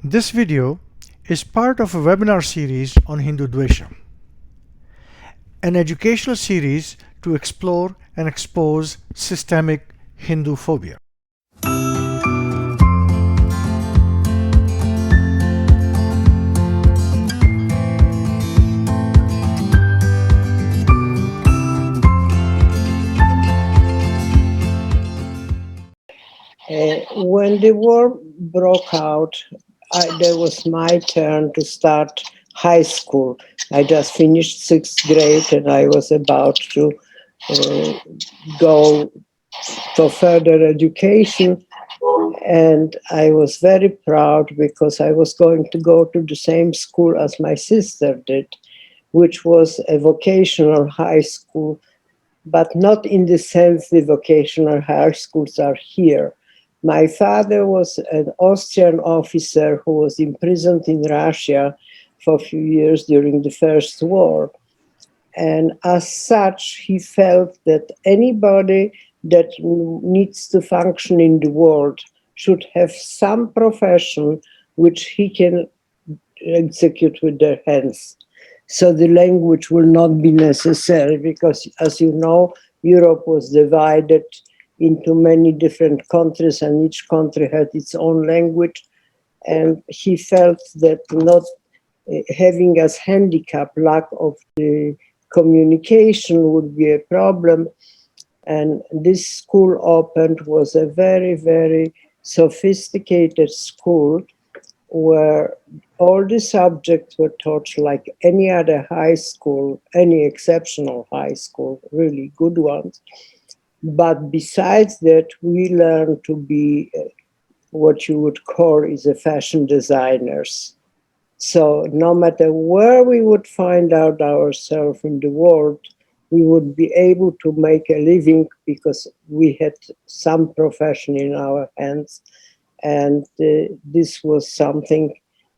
This video is part of a webinar series on Hindudvesha, an educational series to explore and expose systemic Hindu phobia. When the war broke out, there was my turn to start high school. I just finished sixth grade and I was about to go for further education. And I was very proud because I was going to go to the same school as my sister did, which was a vocational high school, but not in the sense the vocational high schools are here. My father was an Austrian officer who was imprisoned in Russia for a few years during the First War. And as such, he felt that anybody that needs to function in the world should have some profession which he can execute with their hands. So the language will not be necessary because, as you know, Europe was divided into many different countries and each country had its own language. And he felt that not having as handicap lack of the communication would be a problem. And this school opened was a very, very sophisticated school where all the subjects were taught like any other high school, any exceptional high school, really good ones. But besides that, we learned to be what you would call is a fashion designers. So no matter where we would find out ourselves in the world, we would be able to make a living because we had some profession in our hands. And this was something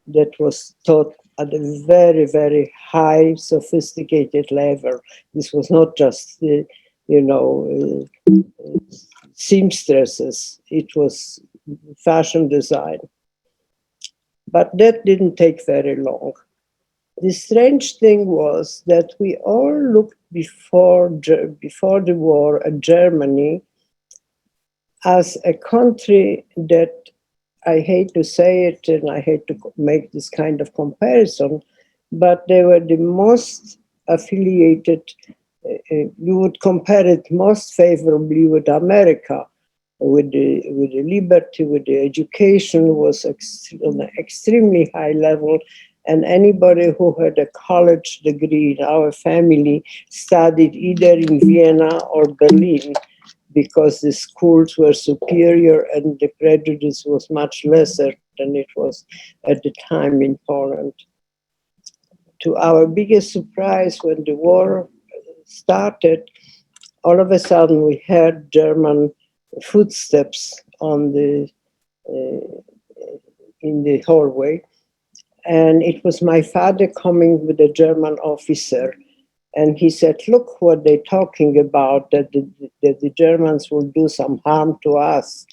that was taught at a very, very high, sophisticated level. This was not just, seamstresses. It was fashion design. But that didn't take very long. The strange thing was that we all looked before the war at Germany as a country that, I hate to say it and I hate to make this kind of comparison, but they were the most affiliated, you would compare it most favorably with America, with the liberty, with the education was on an extremely high level. And anybody who had a college degree in our family studied either in Vienna or Berlin, because the schools were superior and the prejudice was much lesser than it was at the time in Poland. To our biggest surprise, when the war started, all of a sudden we heard German footsteps on the in the hallway, and it was my father coming with a German officer. And he said, look what they're talking about, that the Germans will do some harm to us.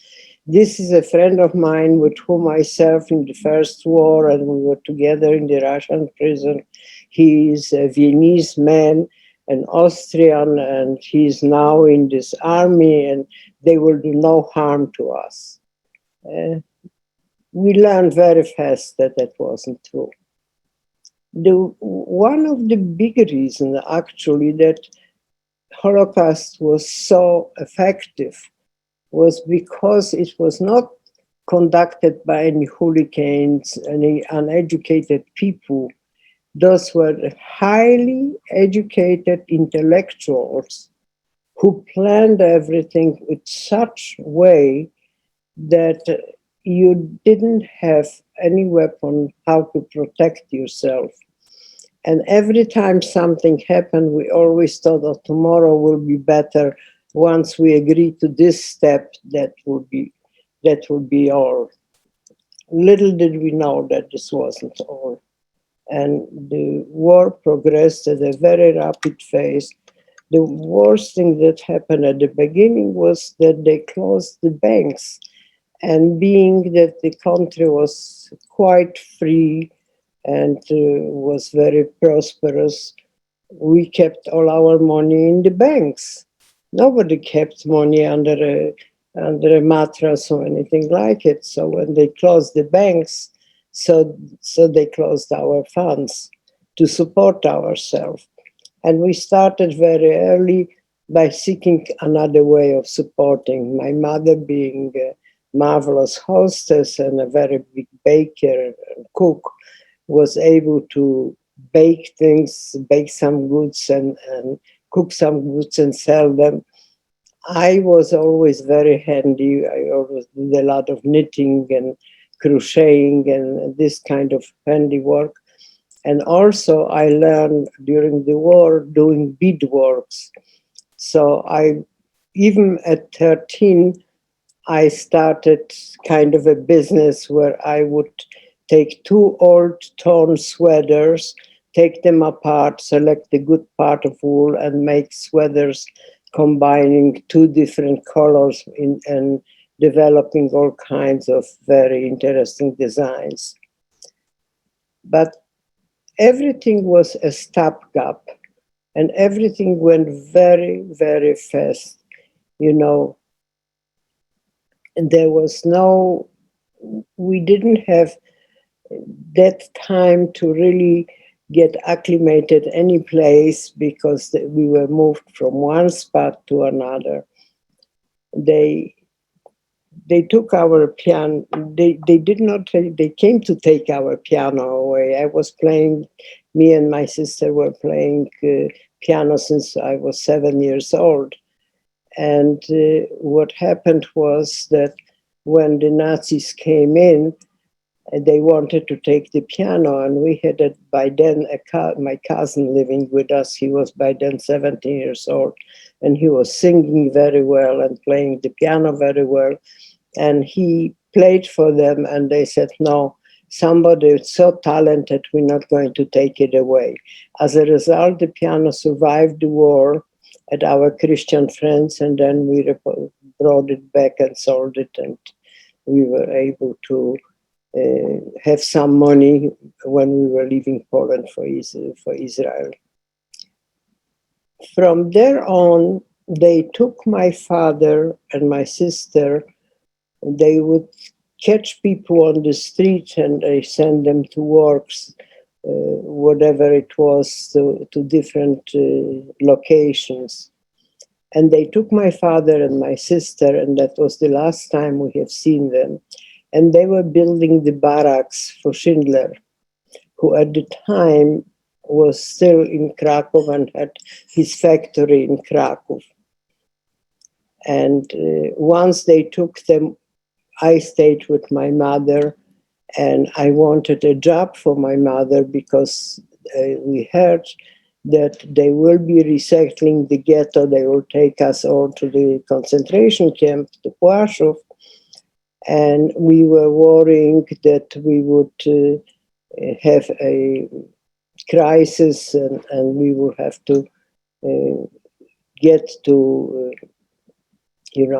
This is a friend of mine with whom I served in the First War, and we were together in the Russian prison. He is a Viennese man, an Austrian, and he's now in this army, and they will do no harm to us. We learned very fast that that wasn't true. One of the big reasons, actually, that Holocaust was so effective was because it was not conducted by any hooligans, any uneducated people. Those were highly educated intellectuals who planned everything with such way that you didn't have any weapon how to protect yourself. And every time something happened, we always thought, oh, tomorrow will be better. Once we agree to this step, that will be all. Little did we know that this wasn't all. And the war progressed at a very rapid pace. The worst thing that happened at the beginning was that they closed the banks. And being that the country was quite free and was very prosperous, we kept all our money in the banks. Nobody kept money under a mattress or anything like it. So when they closed the banks, so they closed our funds to support ourselves. And we started very early by seeking another way of supporting. My mother, being a marvelous hostess and a very big baker and cook, was able to bake things, bake some goods and cook some goods and sell them. I was always very handy. I always did a lot of knitting and crocheting and this kind of handiwork. And also I learned during the war doing beadworks. So even at 13, I started kind of a business where I would take two old torn sweaters, take them apart, select the good part of wool, and make sweaters combining two different colors and developing all kinds of very interesting designs. But everything was a stopgap and everything went very, very fast. You know, and there was no, we didn't have that time to really get acclimated any place because we were moved from one spot to another. They they took our piano. They did not. They came to take our piano away. I was playing. Me and my sister were playing piano since I was 7 years old. And what happened was that when the Nazis came in, they wanted to take the piano, and we had by then my cousin living with us. He was by then 17 years old, and he was singing very well and playing the piano very well. And he played for them, and they said, no, somebody is so talented, we're not going to take it away. As a result, the piano survived the war at our Christian friends, and then we brought it back and sold it, and we were able to have some money when we were leaving Poland for Israel. From there on, they took my father and my sister. They would catch people on the street and they send them to works, whatever it was, to different locations. And they took my father and my sister, and that was the last time we have seen them. And they were building the barracks for Schindler, who at the time was still in Krakow and had his factory in Krakow. And once they took them, I stayed with my mother, and I wanted a job for my mother because we heard that they will be resettling the ghetto. They will take us all to the concentration camp, to Płaszów. And we were worrying that we would have a crisis and we would have to get to, in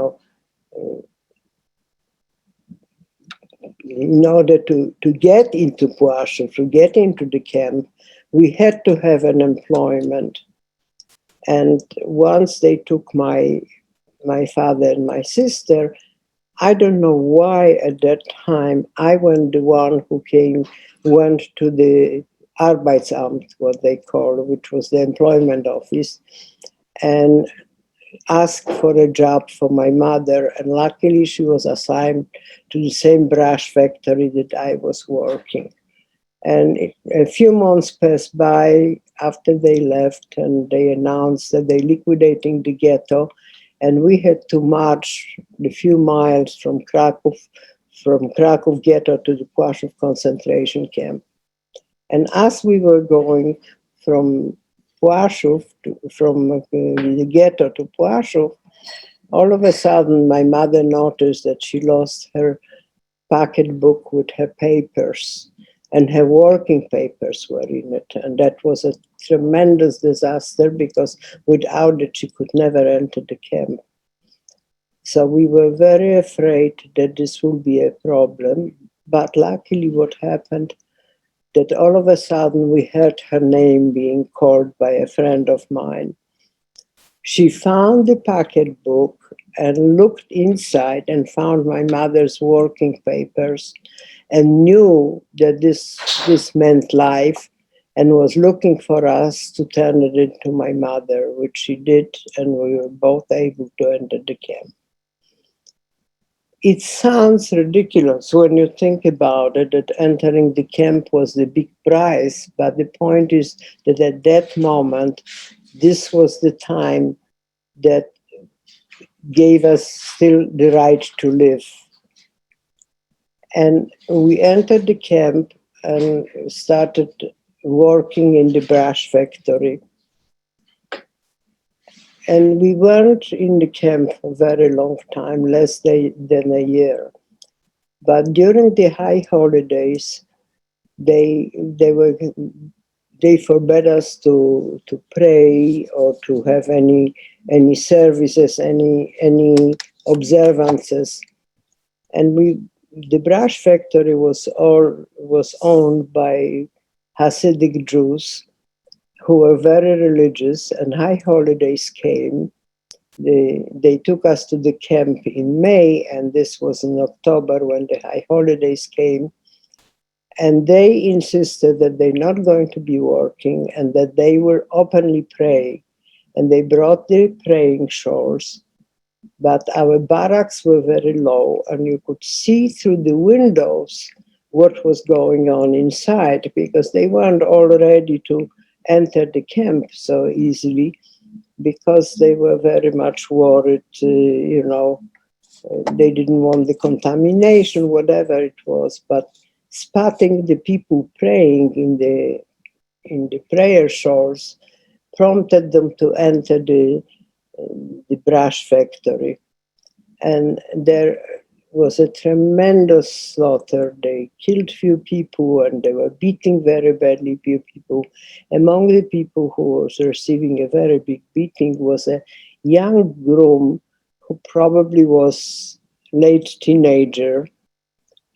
order to get into Płaszów, to get into the camp, we had to have an employment. And once they took my father and my sister, I don't know why at that time I was the one who went to the Arbeitsamt, what they call, which was the employment office, and asked for a job for my mother. And luckily she was assigned to the same brush factory that I was working. And a few months passed by after they left, and they announced that they're liquidating the ghetto. And we had to march the few miles from Krakow ghetto to the Płaszów concentration camp. And as we were going from Płaszów, from the ghetto to Płaszów, all of a sudden my mother noticed that she lost her pocketbook with her papers, and her working papers were in it. And that was a tremendous disaster because without it, she could never enter the camp. So we were very afraid that this will be a problem. But luckily, what happened that all of a sudden we heard her name being called by a friend of mine. She found the packet book and looked inside and found my mother's working papers and knew that this meant life and was looking for us to turn it into my mother, which she did, and we were both able to enter the camp. It sounds ridiculous when you think about it, that entering the camp was the big prize, but the point is that at that moment, this was the time that gave us still the right to live. And we entered the camp and started working in the brush factory. And we weren't in the camp for a very long time, less than a year. But during the high holidays, they forbade us to pray or to have any services, any observances. And the brush factory was owned by Hasidic Jews who were very religious, and high holidays came. They took us to the camp in May, and this was in October when the high holidays came. And they insisted that they're not going to be working and that they will openly pray. And they brought their praying shawls. But our barracks were very low, and you could see through the windows what was going on inside, because they weren't all ready to enter the camp so easily, because they were very much worried, they didn't want the contamination, whatever it was. But spotting the people praying in the prayer shawls prompted them to enter the brush factory. And there was a tremendous slaughter. They killed few people and they were beating very badly few people. Among the people who was receiving a very big beating was a young groom who probably was late teenager,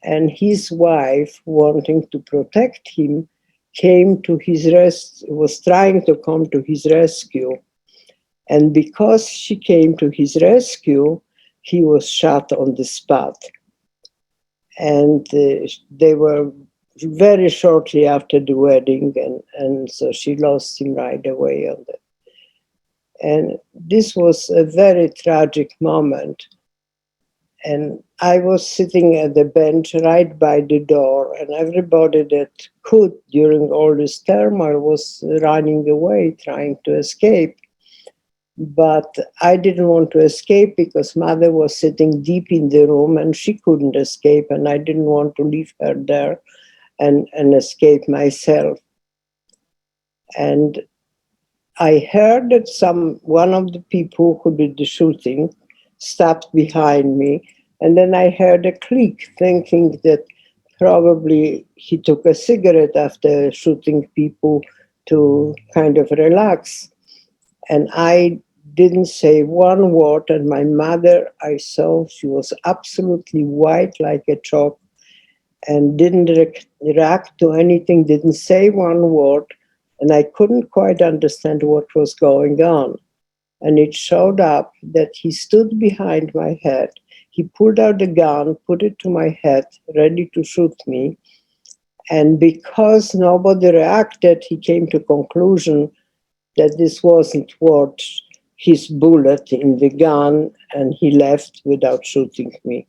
and his wife, wanting to protect him, was trying to come to his rescue. And because she came to his rescue, he was shot on the spot. And they were very shortly after the wedding, and so she lost him right away on that. And this was a very tragic moment. And I was sitting at the bench right by the door, and everybody that could during all this turmoil was running away, trying to escape. But I didn't want to escape because Mother was sitting deep in the room and she couldn't escape, and I didn't want to leave her there and escape myself. And I heard that one of the people who did the shooting stopped behind me, and then I heard a click, thinking that probably he took a cigarette after shooting people to kind of relax. And I didn't say one word, and my mother, I saw she was absolutely white like a chalk and didn't react to anything, didn't say one word, and I couldn't quite understand what was going on. And it showed up that he stood behind my head. He pulled out the gun, put it to my head, ready to shoot me. And because nobody reacted, he came to conclusion that this wasn't worth his bullet in the gun, and he left without shooting me.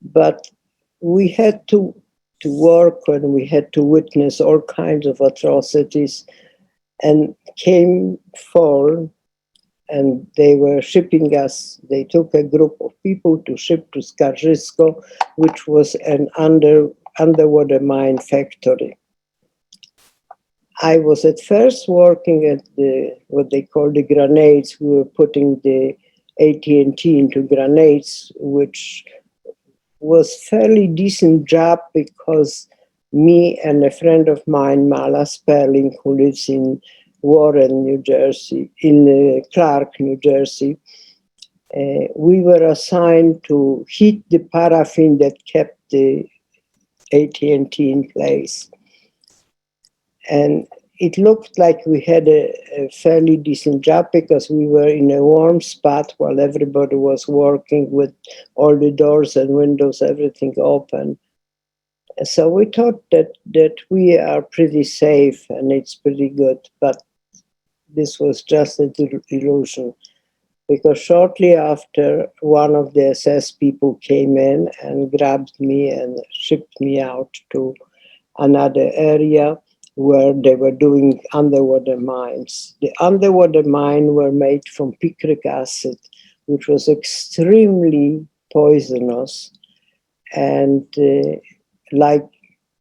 But we had to work and we had to witness all kinds of atrocities. And came fall, and they were shipping us. They took a group of people to ship to Skarżysko, which was an underwater mine factory. I was at first working at what they call the grenades. We were putting the AT&T into grenades, which was fairly decent job because me and a friend of mine, Mala Sperling, who lives in Warren, New Jersey, in Clark, New Jersey, We were assigned to heat the paraffin that kept the AT&T in place. And it looked like we had a fairly decent job because we were in a warm spot while everybody was working with all the doors and windows, everything open. So we thought that we are pretty safe and it's pretty good, but this was just an illusion. Because shortly after, one of the SS people came in and grabbed me and shipped me out to another area where they were doing underwater mines. The underwater mine were made from picric acid, which was extremely poisonous. And like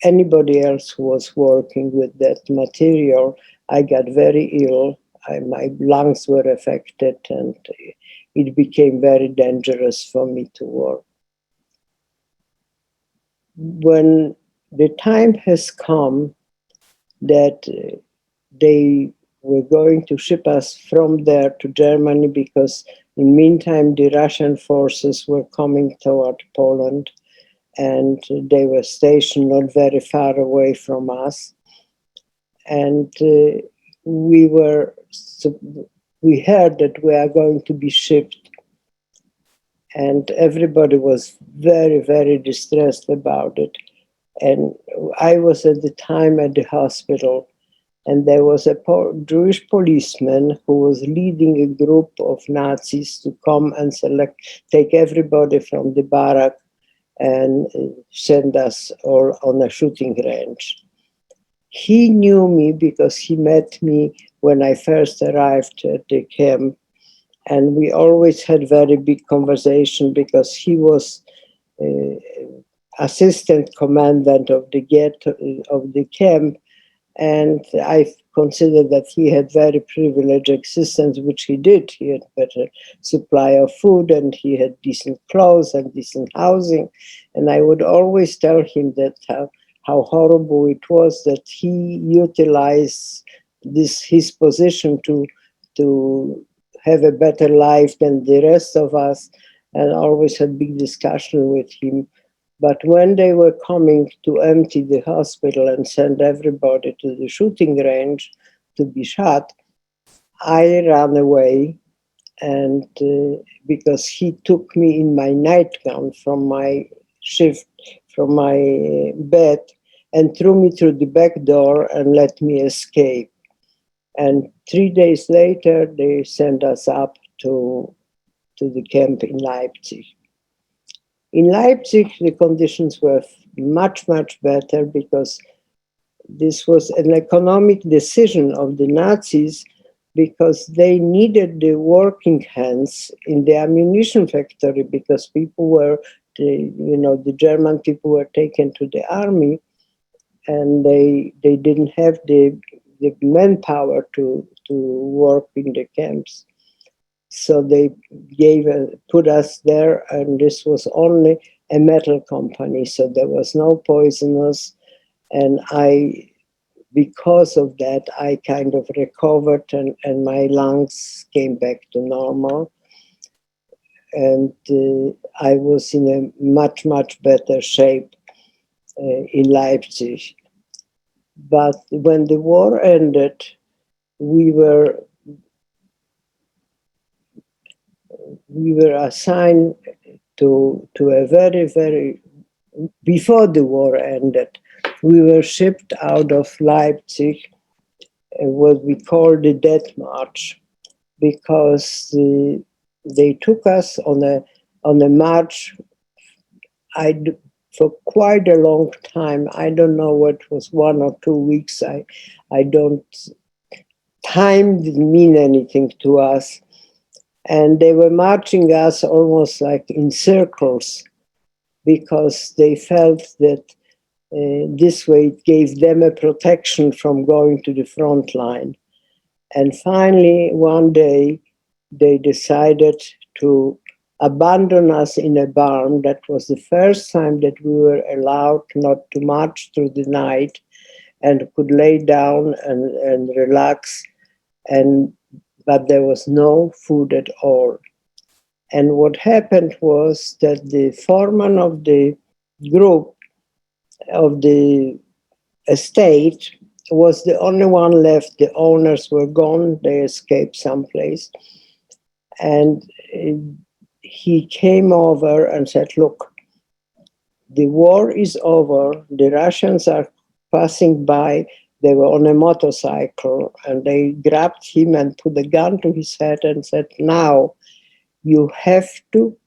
anybody else who was working with that material, I got very ill. My lungs were affected and it became very dangerous for me to work. When the time has come that they were going to ship us from there to Germany because in the meantime the Russian forces were coming toward Poland and they were stationed not very far away from us. And we heard that we are going to be shipped, and everybody was very, very distressed about it. And I was at the time at the hospital, and there was a Jewish policeman who was leading a group of Nazis to come and take everybody from the barrack and send us all on a shooting range. He knew me because he met me when I first arrived at the camp, and we always had very big conversation because he was assistant commandant of the camp, and I considered that he had very privileged existence, which he did. He had better supply of food, and he had decent clothes and decent housing. And I would always tell him that how horrible it was that he utilized his position to have a better life than the rest of us, and always had big discussion with him. But when they were coming to empty the hospital and send everybody to the shooting range to be shot, I ran away, and because he took me in my nightgown from my shift, from my bed, and threw me through the back door and let me escape. And 3 days later, they sent us up to the camp in Leipzig. In Leipzig, the conditions were much, much better because this was an economic decision of the Nazis because they needed the working hands in the ammunition factory because people were, the German people were taken to the army and they didn't have the manpower to work in the camps. So they put us there, and this was only a metal company, so there was no poisonous. And because of that, I kind of recovered, and my lungs came back to normal. And I was in a much, much better shape in Leipzig. But when the war ended, we were assigned to a very, very, before the war ended, we were shipped out of Leipzig, what we call the Death March, because they took us on a march for quite a long time. I don't know what was 1 or 2 weeks. I don't. Time didn't mean anything to us. And they were marching us almost like in circles because they felt that this way it gave them a protection from going to the front line. And finally, one day, they decided to abandon us in a barn. That was the first time that we were allowed not to march through the night and could lay down and relax. But there was no food at all. And what happened was that the foreman of the group of the estate was the only one left. The owners were gone, they escaped someplace. And he came over and said, look, the war is over, the Russians are passing by. They were on a motorcycle and they grabbed him and put a gun to his head and said, now you have to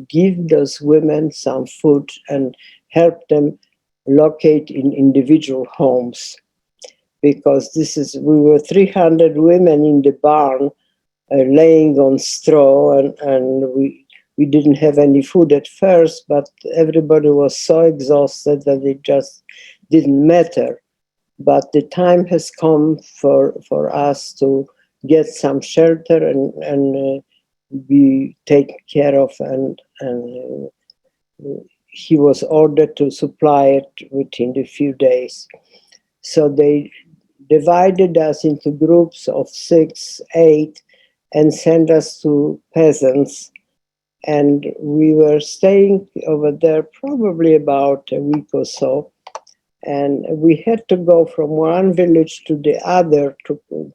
give those women some food and help them locate in individual homes. Because we were 300 women in the barn laying on straw, and we didn't have any food at first, but everybody was so exhausted that it just didn't matter. But the time has come for us to get some shelter and be taken care of, and he was ordered to supply it within a few days. So they divided us into groups of 6, 8, and sent us to peasants. And we were staying over there probably about a week or so. And we had to go from one village to the other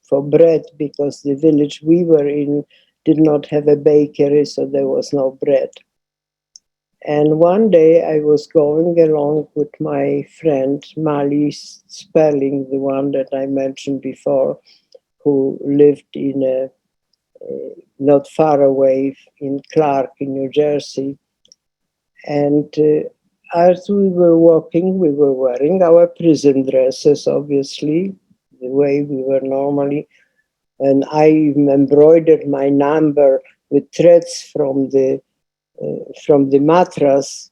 for bread, because the village we were in did not have a bakery, so there was no bread. And one day I was going along with my friend Mali Spelling, the one that I mentioned before, who lived in not far away in Clark, in New Jersey. And as we were walking, we were wearing our prison dresses, obviously, the way we were normally. And I embroidered my number with threads from the mattress,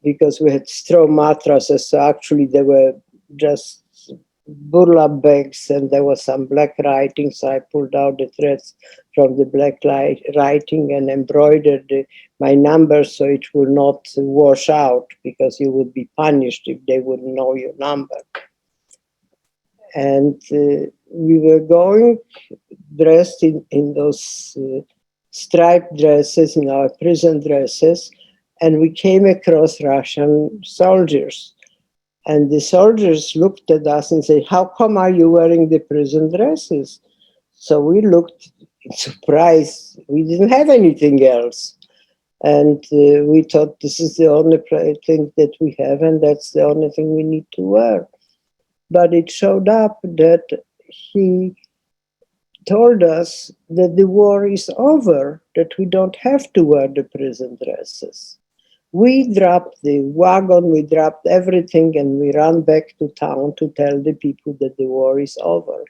because we had straw mattresses. So actually, they were just burlap bags, and there was some black writing. So I pulled out the threads from the black writing and embroidered my number so it would not wash out, because you would be punished if they wouldn't know your number. And we were going dressed in those striped dresses, in our prison dresses, and we came across Russian soldiers. And the soldiers looked at us and said, how come are you wearing the prison dresses? So we looked in surprise. We didn't have anything else. And we thought this is the only thing that we have, and that's the only thing we need to wear. But it showed up that he told us that the war is over, that we don't have to wear the prison dresses. We dropped the wagon, we dropped everything, and we ran back to town to tell the people that the war is over.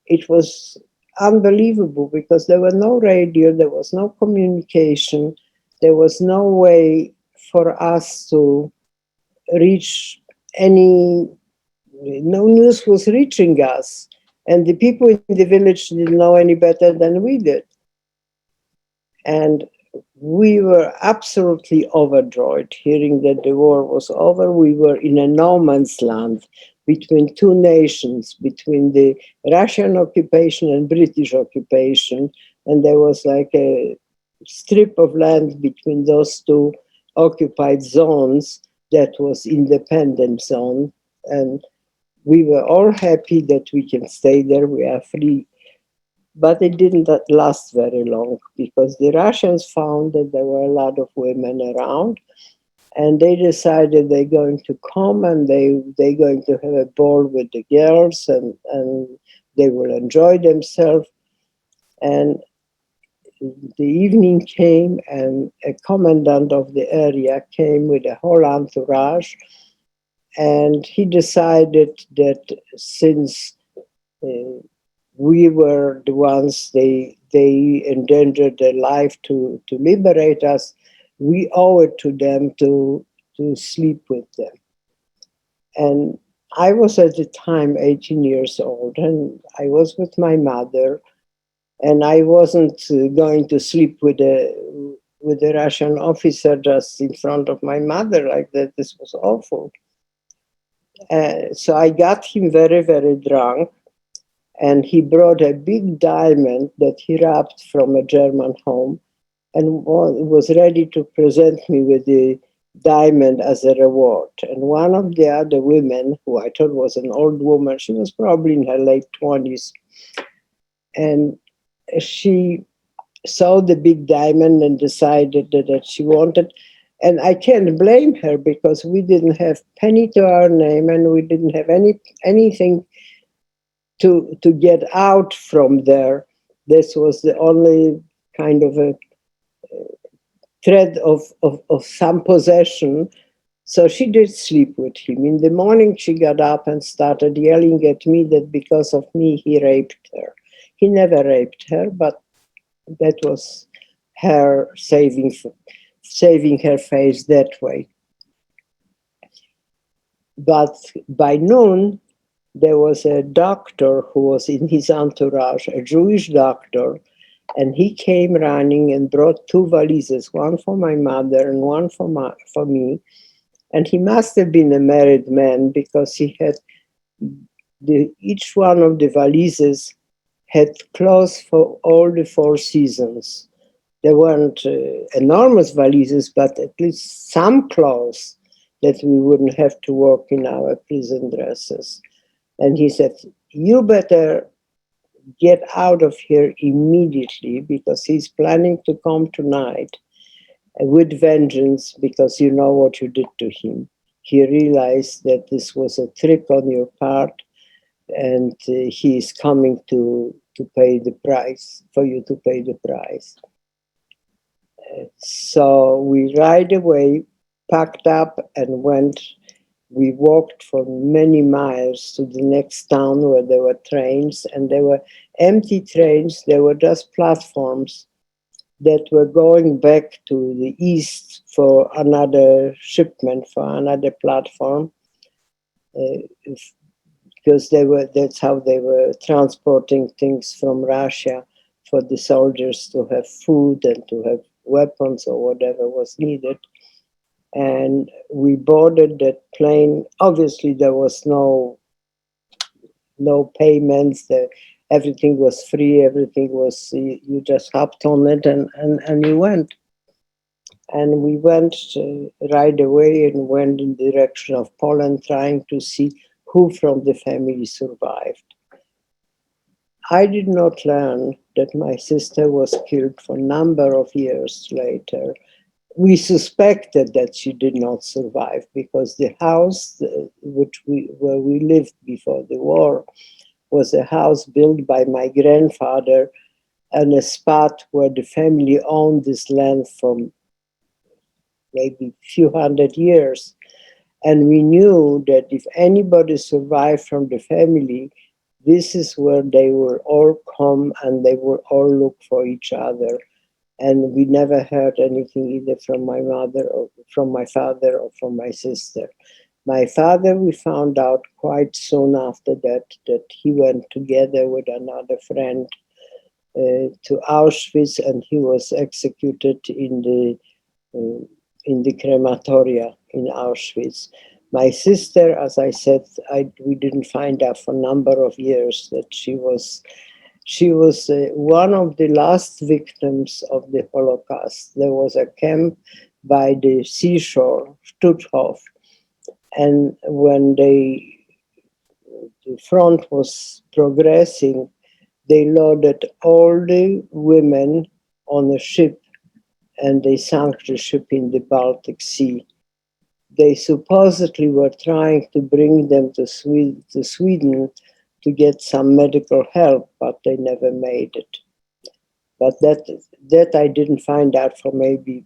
It was unbelievable, because there was no radio, there was no communication, there was no way for us to reach any, no news was reaching us. And the people in the village didn't know any better than we did. And we were absolutely overjoyed hearing that the war was over. We were in a no man's land between two nations, between the Russian occupation and British occupation. And there was like a strip of land between those two occupied zones that was independent zone. And we were all happy that we can stay there, we are free. But it didn't last very long, because the Russians found that there were a lot of women around, and they decided they're going to come and they're going to have a ball with the girls, and they will enjoy themselves. And the evening came, and a commandant of the area came with a whole entourage, and he decided that since we were the ones they endangered their life to liberate us, we owe it to them to sleep with them. And I was at the time 18 years old, and I was with my mother, and I wasn't going to sleep with a Russian officer just in front of my mother like that. This was awful. So I got him very, very drunk, and he brought a big diamond that he wrapped from a German home, and was ready to present me with the diamond as a reward. And one of the other women, who I thought was an old woman, she was probably in her late 20s, and she saw the big diamond and decided that she wanted. And I can't blame her because we didn't have penny to our name and we didn't have anything to get out from there. This was the only kind of a thread of some possession. So she did sleep with him. In the morning, she got up and started yelling at me that because of me, he raped her. He never raped her, but that was her saving her face that way. But by noon, there was a doctor who was in his entourage, a Jewish doctor, and he came running and brought two valises, one for my mother and one for me. And he must have been a married man because he had each one of the valises had clothes for all the 4 seasons. They weren't enormous valises, but at least some clothes that we wouldn't have to work in our prison dresses. And he said, you better get out of here immediately because he's planning to come tonight with vengeance because you know what you did to him. He realized that this was a trick on your part and he is coming to pay the price, for you to pay the price. So we right away packed up and went. We walked for many miles to the next town where there were trains, and there were empty trains. There were just platforms that were going back to the east for another shipment, for another platform, because that's how they were transporting things from Russia for the soldiers to have food and to have weapons or whatever was needed. And we boarded that plane. Obviously, there was no payments. Everything was free. Everything was, you just hopped on it and you went. And we went right away and went in the direction of Poland, trying to see who from the family survived. I did not learn that my sister was killed for a number of years later. We suspected that she did not survive because the house where we lived before the war was a house built by my grandfather on a spot where the family owned this land from maybe a few hundred years. And we knew that if anybody survived from the family, this is where they will all come and they will all look for each other. And we never heard anything either from my mother or from my father or from my sister. My father, we found out quite soon after that he went together with another friend to Auschwitz, and he was executed in the crematoria in Auschwitz. My sister, as I said, we didn't find out for a number of years that she was one of the last victims of the Holocaust. There was a camp by the seashore, Stutthof, and when the front was progressing, they loaded all the women on a ship and they sank the ship in the Baltic Sea. They supposedly were trying to bring them to Sweden to get some medical help, but they never made it. But that I didn't find out for maybe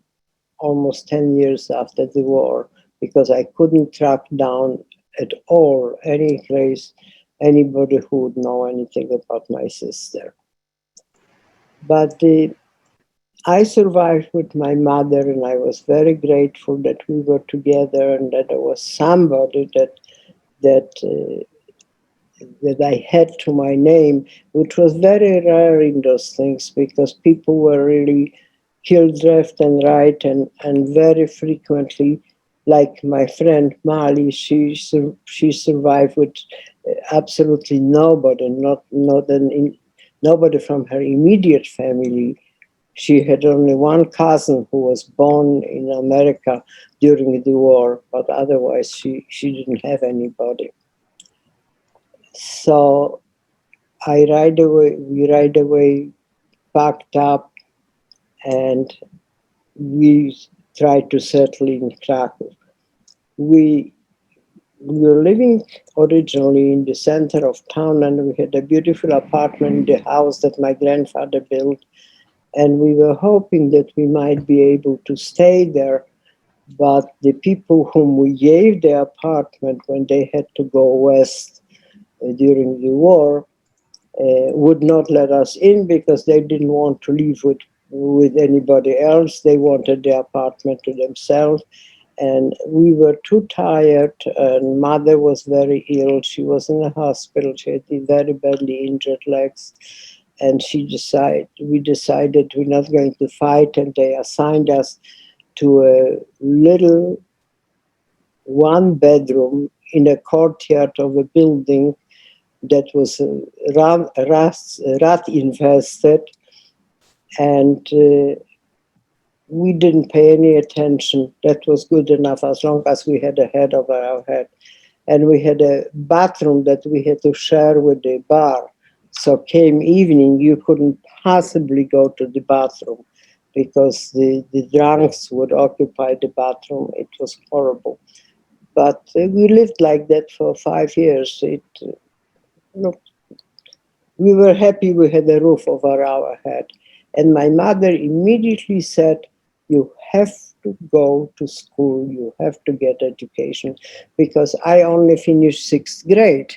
almost 10 years after the war, because I couldn't track down at all any place, anybody who would know anything about my sister. But I survived with my mother, and I was very grateful that we were together and that there was somebody that I had to my name, which was very rare in those things because people were really killed left and right, and very frequently, like my friend Mali, she survived with absolutely nobody, nobody from her immediate family. She had only one cousin who was born in America during the war, but otherwise she didn't have anybody. So we right away packed up and we tried to settle in Krakow. We we were living originally in the center of town, and we had a beautiful apartment in the house that my grandfather built. And we were hoping that we might be able to stay there. But the people whom we gave the apartment when they had to go west during the war would not let us in because they didn't want to live with anybody else. They wanted the apartment to themselves. And we were too tired, and mother was very ill. She was in the hospital. She had very badly injured legs. And we decided we're not going to fight, and they assigned us to a little one bedroom in a courtyard of a building that was rat infested, and we didn't pay any attention. That was good enough as long as we had a head over our head. And we had a bathroom that we had to share with the bar. So came evening, you couldn't possibly go to the bathroom because the drunks would occupy the bathroom. It was horrible. But we lived like that for 5 years. Look, we were happy we had a roof over our head. And my mother immediately said, you have to go to school, you have to get education, because I only finished sixth grade.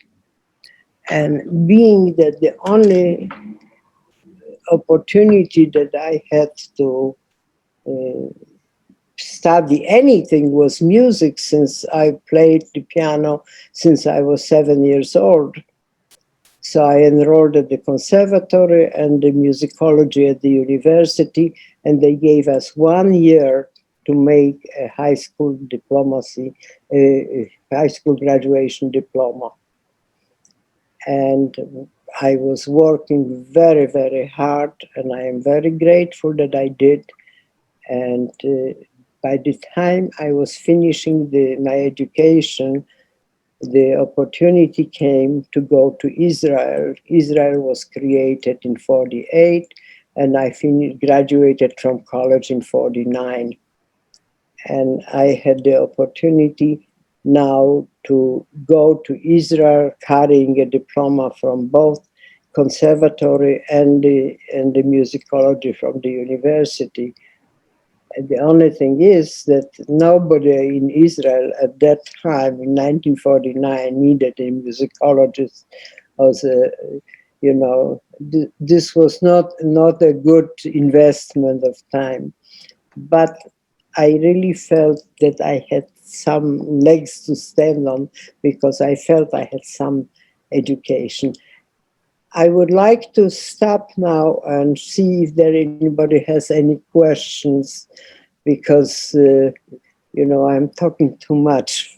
And being that the only opportunity that I had to study anything was music, since I played the piano since I was 7 years old. So I enrolled at the conservatory and the musicology at the university, and they gave us 1 year to make a high school diplomacy, a high school graduation diploma. And I was working very, very hard, and I am very grateful that I did. And by the time I was finishing my education, the opportunity came to go to Israel. Israel was created in 1948, and I graduated from college in 1949. And I had the opportunity now to go to Israel carrying a diploma from both conservatory and the musicology from the university. And the only thing is that nobody in Israel at that time, in 1949, needed a musicologist. Was this was not a good investment of time. But I really felt that I had some legs to stand on because I felt I had some education. I would like to stop now and see if there anybody has any questions, because I'm talking too much.